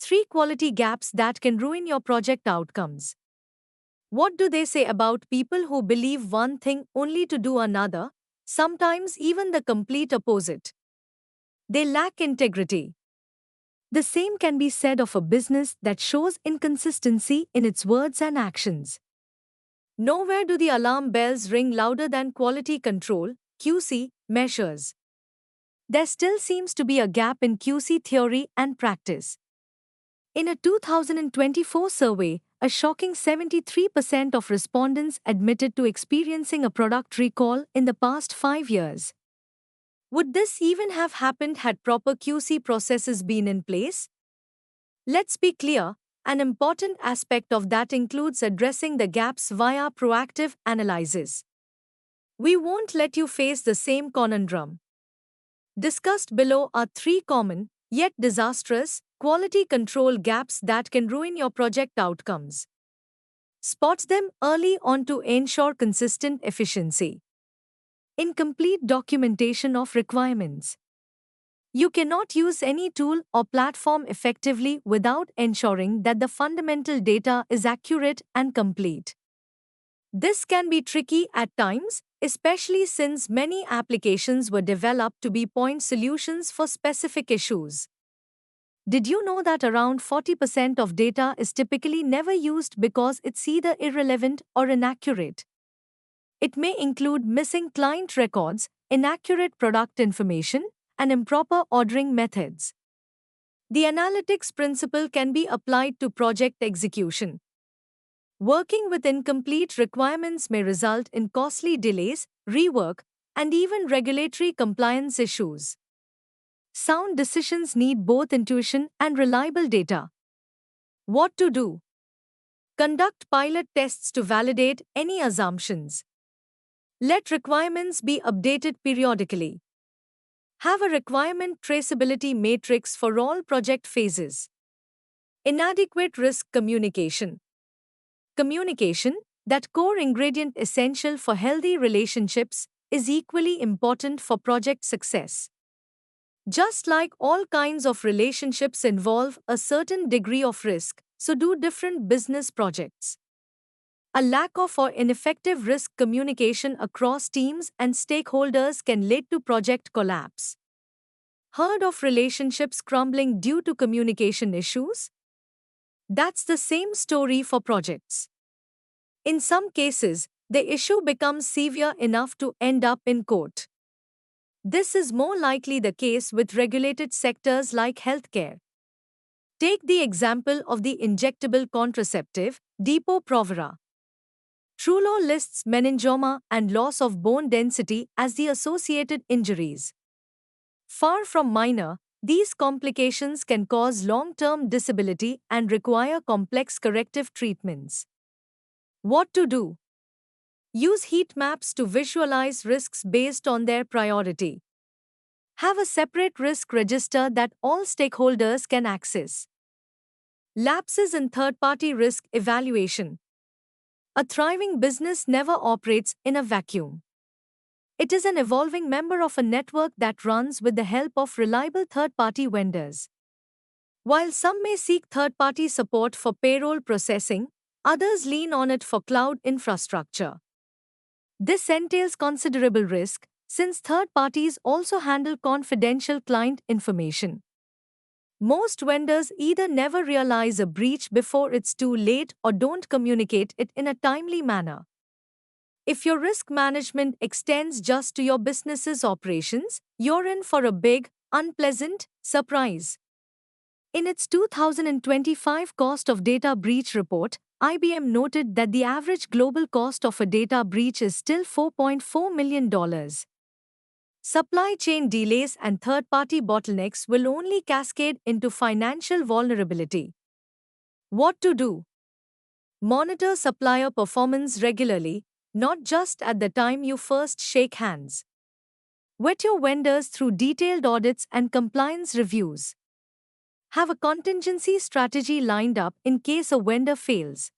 3 quality gaps that can ruin your project outcomes. What do they say about people who believe one thing only to do another, sometimes even the complete opposite? They lack integrity. The same can be said of a business that shows inconsistency in its words and actions. Nowhere do the alarm bells ring louder than quality control (QC) measures. There still seems to be a gap in QC theory and practice. In a 2024 survey, a shocking 73% of respondents admitted to experiencing a product recall in the past 5 years. Would this even have happened had proper QC processes been in place? Let's be clear, an important aspect of that includes addressing the gaps via proactive analysis. We won't let you face the same conundrum. Discussed below are 3 common, yet disastrous, quality control gaps that can ruin your project outcomes. Spot them early on to ensure consistent efficiency. Incomplete documentation of requirements. You cannot use any tool or platform effectively without ensuring that the fundamental data is accurate and complete. This can be tricky at times, especially since many applications were developed to be point solutions for specific issues. Did you know that around 40% of data is typically never used because it's either irrelevant or inaccurate? It may include missing client records, inaccurate product information, and improper ordering methods. The analytics principle can be applied to project execution. Working with incomplete requirements may result in costly delays, rework, and even regulatory compliance issues. Sound decisions need both intuition and reliable data. What to do? Conduct pilot tests to validate any assumptions. Let requirements be updated periodically. Have a requirement traceability matrix for all project phases. Inadequate risk communication. Communication, that core ingredient essential for healthy relationships, is equally important for project success. Just like all kinds of relationships involve a certain degree of risk, so do different business projects. A lack of or ineffective risk communication across teams and stakeholders can lead to project collapse. Heard of relationships crumbling due to communication issues? That's the same story for projects. In some cases, the issue becomes severe enough to end up in court. This is more likely the case with regulated sectors like healthcare. Take the example of the injectable contraceptive, Depo-Provera. Trullo lists meningioma and loss of bone density as the associated injuries. Far from minor, these complications can cause long-term disability and require complex corrective treatments. What to do? Use heat maps to visualize risks based on their priority. Have a separate risk register that all stakeholders can access. Lapses in third-party risk evaluation. A thriving business never operates in a vacuum. It is an evolving member of a network that runs with the help of reliable third-party vendors. While some may seek third-party support for payroll processing, others lean on it for cloud infrastructure. This entails considerable risk, since third parties also handle confidential client information. Most vendors either never realize a breach before it's too late or don't communicate it in a timely manner. If your risk management extends just to your business's operations, you're in for a big, unpleasant surprise. In its 2025 Cost of Data Breach report, IBM noted that the average global cost of a data breach is still $4.4 million. Supply chain delays and third-party bottlenecks will only cascade into financial vulnerability. What to do? Monitor supplier performance regularly, not just at the time you first shake hands. Vet your vendors through detailed audits and compliance reviews. Have a contingency strategy lined up in case a vendor fails.